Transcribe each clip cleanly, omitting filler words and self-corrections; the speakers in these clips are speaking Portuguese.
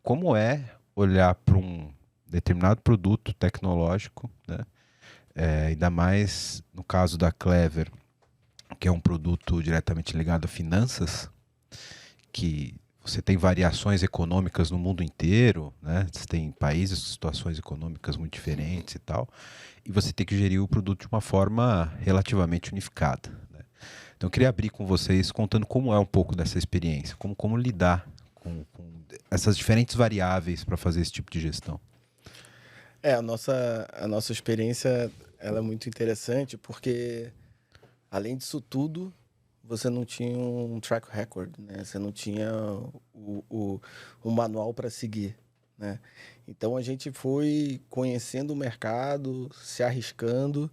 como é olhar para um determinado produto tecnológico, né? Ainda mais no caso da Clever, que é um produto diretamente ligado a finanças, que você tem variações econômicas no mundo inteiro, né? Você tem países com situações econômicas muito diferentes e tal, e você tem que gerir o produto de uma forma relativamente unificada, né? Então eu queria abrir com vocês contando como é um pouco dessa experiência, como lidar com essas diferentes variáveis para fazer esse tipo de gestão. A nossa experiência, ela é muito interessante porque, além disso tudo, você não tinha um track record, né? Você não tinha o manual para seguir, né? Então a gente foi conhecendo o mercado, se arriscando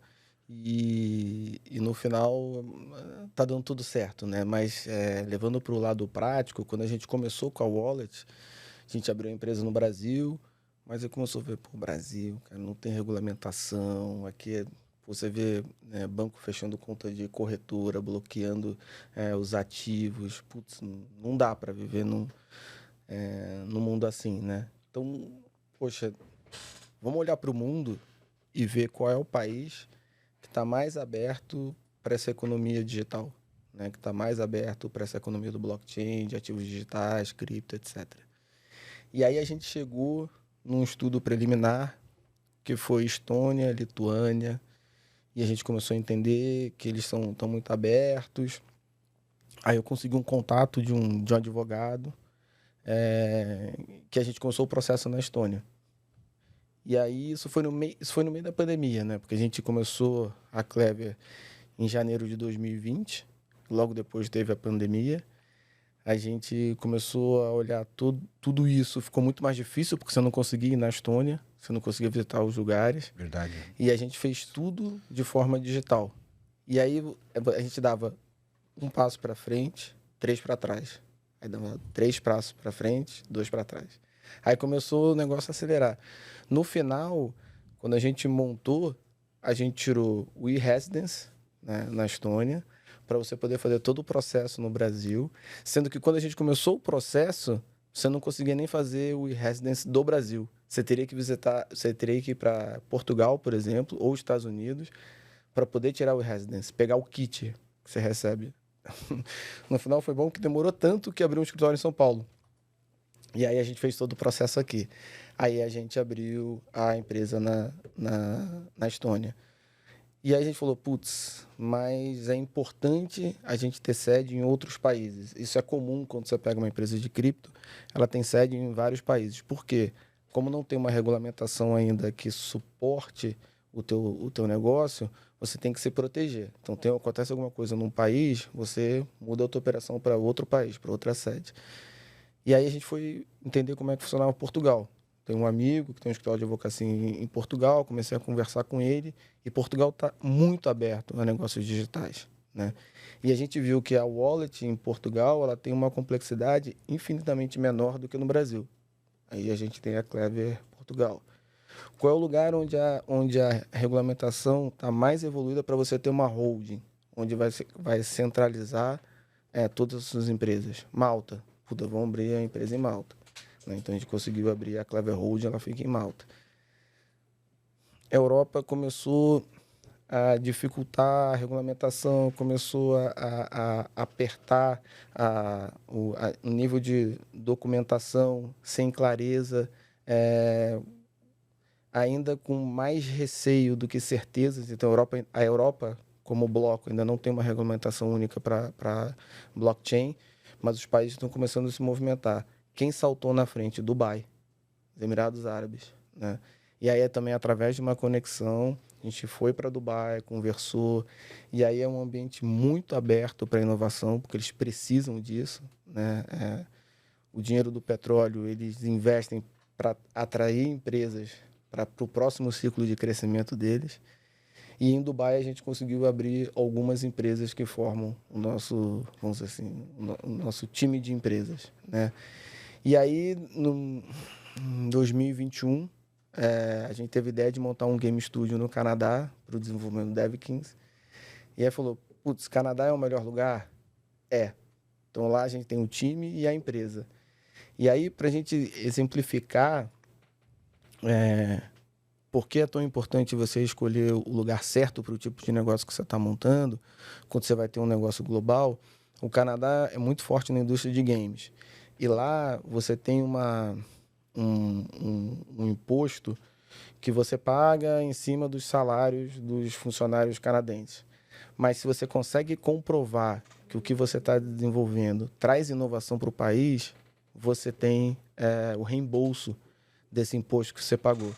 e no final tá dando tudo certo, né? Mas levando para o lado prático, quando a gente começou com a Wallet, a gente abriu a empresa no Brasil, mas aí começou a ver, pô, Brasil, cara, não tem regulamentação, aqui você vê, né, banco fechando conta de corretora, bloqueando os ativos, putz, não dá para viver num mundo assim, né? Então, poxa, vamos olhar para o mundo e ver qual é o país que está mais aberto para essa economia digital, né? Que está mais aberto para essa economia do blockchain, de ativos digitais, cripto, etc. E aí a gente chegou num estudo preliminar que foi Estônia, Lituânia, e a gente começou a entender que eles estão muito abertos. Aí eu consegui um contato de um advogado, que a gente começou o processo na Estônia. E aí isso foi no meio da pandemia, né? Porque a gente começou a Clever em janeiro de 2020, logo depois teve a pandemia. A gente começou a olhar tudo isso, ficou muito mais difícil porque você não conseguia ir na Estônia, você não conseguia visitar os lugares. Verdade. E a gente fez tudo de forma digital. E aí a gente dava um passo para frente, três para trás. Aí dava três passos para frente, dois para trás. Aí começou o negócio a acelerar. No final, quando a gente montou, a gente tirou o e-residence, né, na Estônia, para você poder fazer todo o processo no Brasil. Sendo que quando a gente começou o processo, você não conseguia nem fazer o e-residence do Brasil. Você teria que ir para Portugal, por exemplo, ou Estados Unidos, para poder tirar o e-residence, pegar o kit que você recebe. No final foi bom que demorou tanto que abriu um escritório em São Paulo. E aí a gente fez todo o processo aqui. Aí a gente abriu a empresa na Estônia. E aí a gente falou, putz, mas é importante a gente ter sede em outros países. Isso é comum quando você pega uma empresa de cripto, ela tem sede em vários países. Por quê? Como não tem uma regulamentação ainda que suporte o teu negócio, você tem que se proteger. Então, acontece alguma coisa num país, você muda a tua operação para outro país, para outra sede. E aí a gente foi entender como é que funcionava Portugal. Tem um amigo que tem um escritório de advocacia em Portugal, comecei a conversar com ele, e Portugal está muito aberto a negócios digitais, né? E a gente viu que a wallet em Portugal, ela tem uma complexidade infinitamente menor do que no Brasil. Aí a gente tem a Clever Portugal. Qual é o lugar onde a regulamentação está mais evoluída para você ter uma holding, onde vai centralizar todas as suas empresas? Malta. Puta, vamos abrir a empresa em Malta, né? Então a gente conseguiu abrir a Clever Holding, ela fica em Malta. A Europa começou a dificultar a regulamentação, começou a apertar o nível de documentação sem clareza, ainda com mais receio do que certezas. Então, a Europa, como bloco, ainda não tem uma regulamentação única para blockchain, mas os países estão começando a se movimentar. Quem saltou na frente? Dubai, os Emirados Árabes, né? E aí também através de uma conexão, a gente foi para Dubai, conversou, e aí é um ambiente muito aberto para inovação, porque eles precisam disso, né? O dinheiro do petróleo, eles investem para atrair empresas para o próximo ciclo de crescimento deles. E em Dubai a gente conseguiu abrir algumas empresas que formam o nosso, vamos dizer assim, o nosso time de empresas, né? E aí, em 2021, a gente teve a ideia de montar um game studio no Canadá para o desenvolvimento do DevKings. E aí falou, putz, Canadá é o melhor lugar? É. Então lá a gente tem o time e a empresa. E aí, para a gente exemplificar por que é tão importante você escolher o lugar certo para o tipo de negócio que você está montando, quando você vai ter um negócio global, o Canadá é muito forte na indústria de games. E lá você tem um imposto que você paga em cima dos salários dos funcionários canadenses. Mas se você consegue comprovar que o que você está desenvolvendo traz inovação para o país, você tem o reembolso desse imposto que você pagou.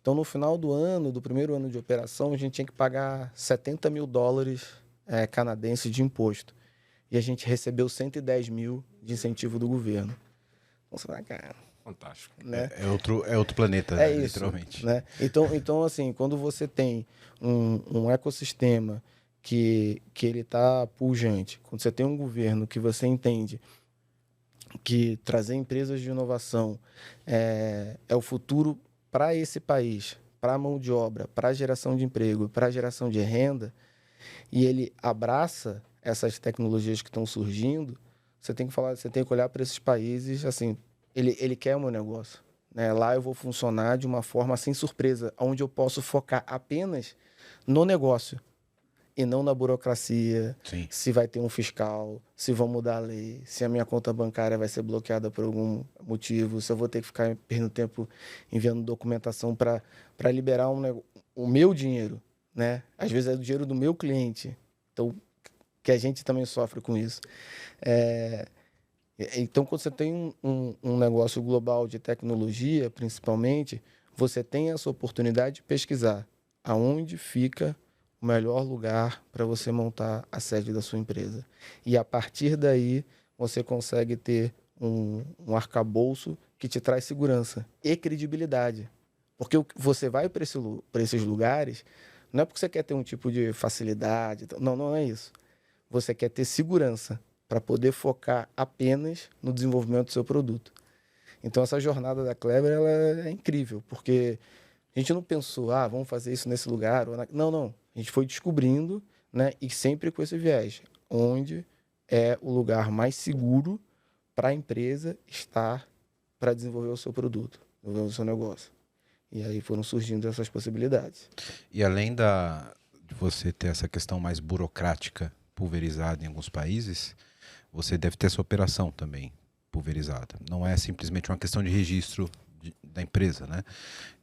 Então, no final do ano, do primeiro ano de operação, a gente tinha que pagar $70 mil canadenses de imposto. E a gente recebeu 110 mil de incentivo do governo. Então, você fala, cara... Fantástico. Né? É outro planeta, né? Isso, literalmente. Né? Então, assim, quando você tem um ecossistema que ele está pujante, quando você tem um governo que você entende que trazer empresas de inovação é o futuro para esse país, para a mão de obra, para a geração de emprego, para a geração de renda, e ele abraça essas tecnologias que estão surgindo, você tem que olhar para esses países, assim, ele quer o meu negócio. Né? Lá eu vou funcionar de uma forma sem surpresa, onde eu posso focar apenas no negócio e não na burocracia, Sim. Se vai ter um fiscal, se vão mudar a lei, se a minha conta bancária vai ser bloqueada por algum motivo, se eu vou ter que ficar perdendo tempo enviando documentação para liberar o meu dinheiro, né? Às vezes é o dinheiro do meu cliente, então que a gente também sofre com isso. Então, quando você tem um negócio global de tecnologia, principalmente, você tem essa oportunidade de pesquisar aonde fica o melhor lugar para você montar a sede da sua empresa. E a partir daí, você consegue ter um arcabouço que te traz segurança e credibilidade. Porque você vai para esses lugares, não é porque você quer ter um tipo de facilidade, não é isso. Você quer ter segurança para poder focar apenas no desenvolvimento do seu produto. Então, essa jornada da Clever ela é incrível, porque a gente não pensou, vamos fazer isso nesse lugar. Não. A gente foi descobrindo, né? E sempre com esse viés, onde é o lugar mais seguro para a empresa estar para desenvolver o seu produto, desenvolver o seu negócio. E aí foram surgindo essas possibilidades. E além de você ter essa questão mais burocrática pulverizada em alguns países, você deve ter essa operação também pulverizada. Não é simplesmente uma questão de registro da empresa, né?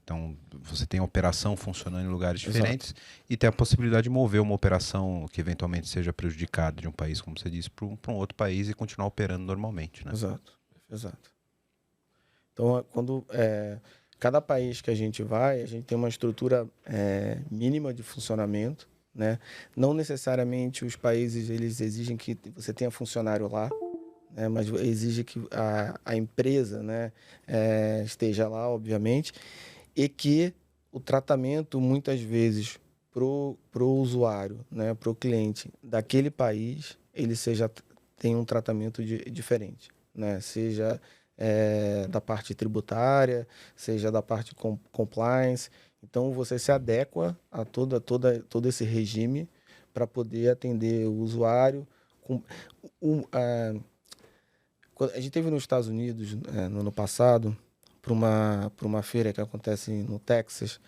Então, você tem a operação funcionando em lugares diferentes. Exato. E tem a possibilidade de mover uma operação que eventualmente seja prejudicada de um país, como você disse, para um outro país e continuar operando normalmente, né? Exato. Então, cada país que a gente vai, a gente tem uma estrutura mínima de funcionamento, né? Não necessariamente os países eles exigem que você tenha funcionário lá, né? Mas exige que a empresa, né, esteja lá, obviamente, e que o tratamento, muitas vezes, pro usuário, né, pro cliente daquele país, ele tenha um tratamento diferente, né? Seja da parte tributária, seja da parte compliance. Então, você se adequa a todo esse regime para poder atender o usuário. A gente teve nos Estados Unidos, no ano passado, para uma feira que acontece no Texas,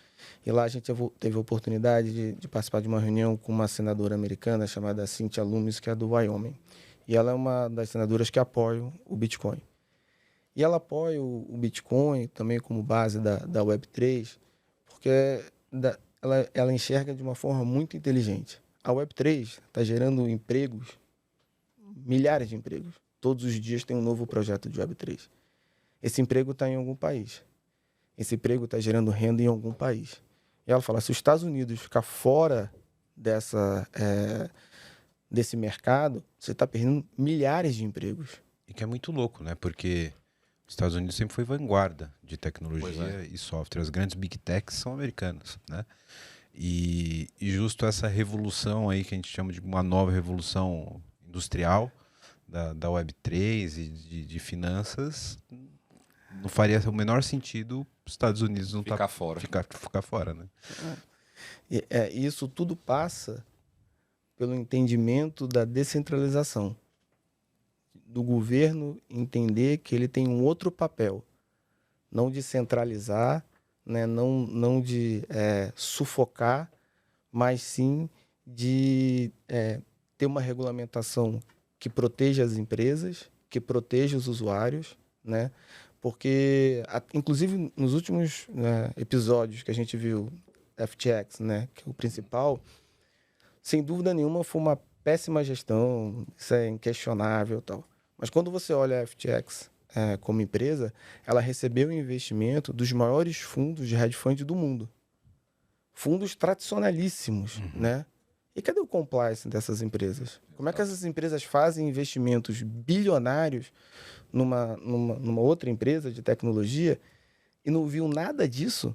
e lá a gente teve a oportunidade de participar de uma reunião com uma senadora americana chamada Cynthia Lummis, que é do Wyoming. E ela é uma das senadoras que apoia o Bitcoin. E ela apoia o Bitcoin também como base da Web3, porque ela enxerga de uma forma muito inteligente. A Web3 está gerando empregos, milhares de empregos. Todos os dias tem um novo projeto de Web3. Esse emprego está em algum país. Esse emprego está gerando renda em algum país. E ela fala, se os Estados Unidos ficar fora desse mercado, você está perdendo milhares de empregos. E que é muito louco, né? Porque os Estados Unidos sempre foi vanguarda de tecnologia e software. As grandes big techs são americanas, né? E justo essa revolução aí, que a gente chama de uma nova revolução industrial da Web3 e de finanças, não faria o menor sentido os Estados Unidos não ficar fora. Ficar fora, né? Isso tudo passa pelo entendimento da descentralização, do governo entender que ele tem um outro papel, não de centralizar, né? Não de sufocar, mas sim de ter uma regulamentação que proteja as empresas, que proteja os usuários, né? Porque, inclusive, nos últimos episódios que a gente viu, FTX, né? Que é o principal, sem dúvida nenhuma foi uma péssima gestão, isso é inquestionável e tal. Mas quando você olha a FTX como empresa, ela recebeu o investimento dos maiores fundos de hedge fund do mundo. Fundos tradicionalíssimos, né? E cadê o compliance dessas empresas? Como é que essas empresas fazem investimentos bilionários numa outra empresa de tecnologia e não viu nada disso?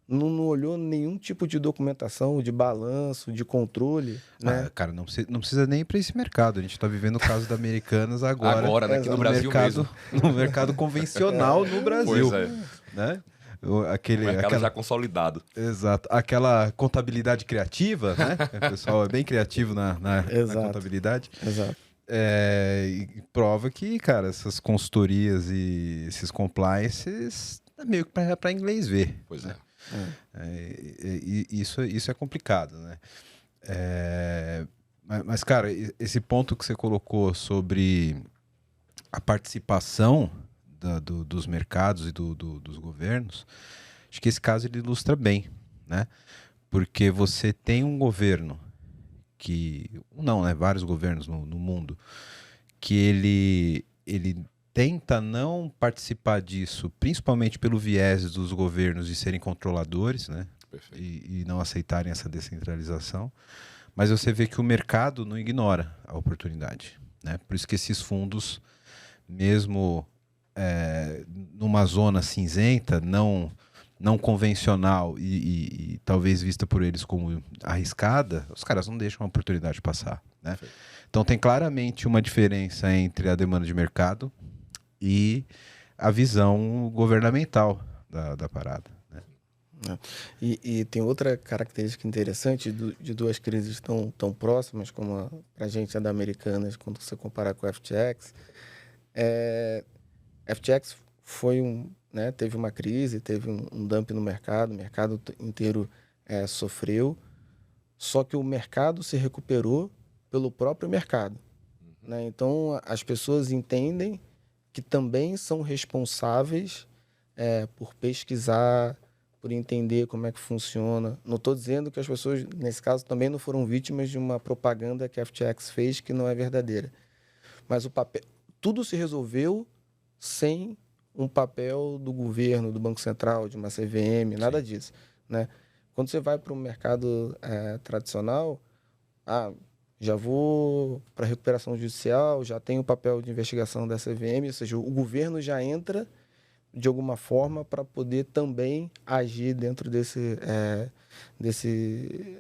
Não olhou nenhum tipo de documentação, de balanço, de controle, né? Cara, não precisa nem ir para esse mercado. A gente está vivendo o caso da Americanas agora. Agora, né? Aqui no Brasil mesmo. No mercado convencional no Brasil. Pois é. Né? O mercado já consolidado. Exato. Aquela contabilidade criativa, né? O pessoal é bem criativo na contabilidade. Exato. E prova que, cara, essas consultorias e esses compliances é meio que para inglês ver. Pois né? é. Isso é complicado, né? Mas, cara, esse ponto que você colocou sobre a participação dos mercados e dos governos, acho que esse caso ele ilustra bem, né? Porque você tem um governo vários governos no mundo, que ele tenta não participar disso, principalmente pelo viés dos governos de serem controladores, né? E não aceitarem essa descentralização. Mas você vê que o mercado não ignora a oportunidade, né? Por isso que esses fundos, mesmo numa zona cinzenta, não convencional e talvez vista por eles como arriscada, os caras não deixam a oportunidade passar, né? Então tem claramente uma diferença entre a demanda de mercado e a visão governamental da parada, né? E tem outra característica interessante de duas crises tão próximas, como para a gente é da Americanas, quando você compara com a FTX. FTX foi teve uma crise, teve um dump no mercado, o mercado inteiro sofreu, só que o mercado se recuperou pelo próprio mercado, né? Então, as pessoas entendem que também são responsáveis por pesquisar, por entender como é que funciona. Não estou dizendo que as pessoas, nesse caso, também não foram vítimas de uma propaganda que a FTX fez que não é verdadeira. Mas tudo se resolveu sem um papel do governo, do Banco Central, de uma CVM, nada disso, né? Quando você vai para o mercado tradicional, já vou para a recuperação judicial, já tem o papel de investigação da CVM, ou seja, o governo já entra de alguma forma para poder também agir dentro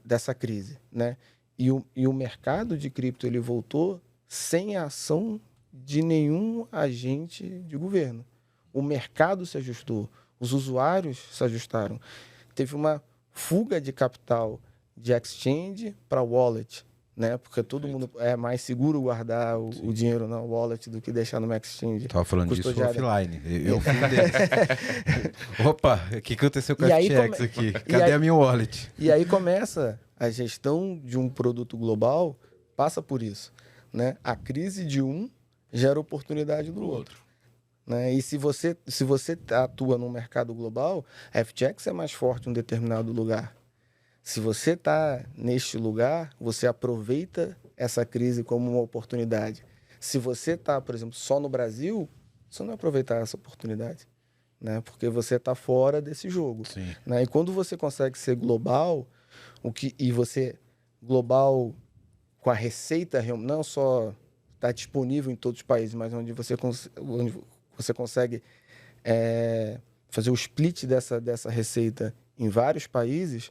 dessa crise, né? E o mercado de cripto ele voltou sem a ação de nenhum agente de governo. O mercado se ajustou, os usuários se ajustaram. Teve uma fuga de capital de exchange para wallet, né? Porque todo mundo é mais seguro guardar o dinheiro na wallet do que deixar no exchange. Estava falando disso offline. Eu fui desse. Opa, o que aconteceu com a FTX aqui? Cadê a minha wallet? E aí começa a gestão de um produto global, passa por isso, né? A crise de um gera oportunidade do outro. Né? E se você atua num mercado global, a FTX é mais forte em um determinado lugar. Se você está neste lugar, você aproveita essa crise como uma oportunidade. Se você está, por exemplo, só no Brasil, você não vai aproveitar essa oportunidade, né? Porque você está fora desse jogo. Né? E quando você consegue ser global, e você global com a receita, não só está disponível em todos os países, mas onde você consegue fazer o split dessa receita em vários países,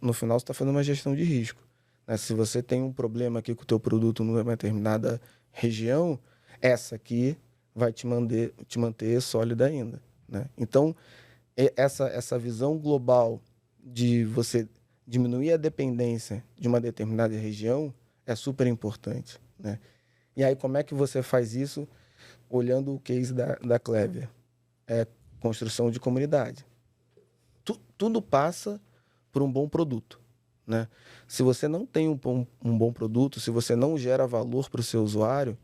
no final você está fazendo uma gestão de risco. Né? Se você tem um problema aqui com o teu produto numa determinada região, essa aqui vai te manter sólida ainda. Né? Então, essa visão global de você diminuir a dependência de uma determinada região é super importante. Né? E aí, como é que você faz isso? Olhando o case da Clever. É construção de comunidade. Tudo passa por um bom produto, né? Se você não tem um bom produto, se você não gera valor para o seu usuário,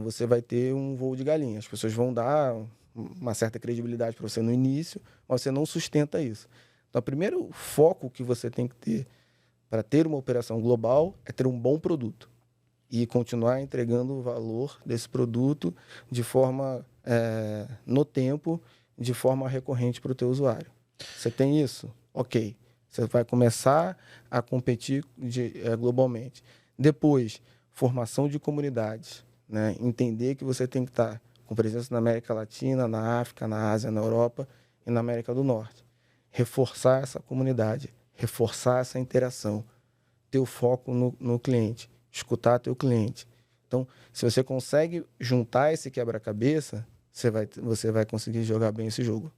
você vai ter um voo de galinha. As pessoas vão dar uma certa credibilidade para você no início, mas você não sustenta isso. Então, o primeiro foco que você tem que ter para ter uma operação global é ter um bom produto e continuar entregando o valor desse produto de forma, no tempo, de forma recorrente para o teu usuário. Você tem isso? Ok. Você vai começar a competir globalmente. Depois, formação de comunidades, né? Entender que você tem que estar com presença na América Latina, na África, na Ásia, na Europa e na América do Norte. Reforçar essa comunidade, reforçar essa interação, ter o foco no cliente, escutar teu cliente. Então, se você consegue juntar esse quebra-cabeça, você vai conseguir jogar bem esse jogo.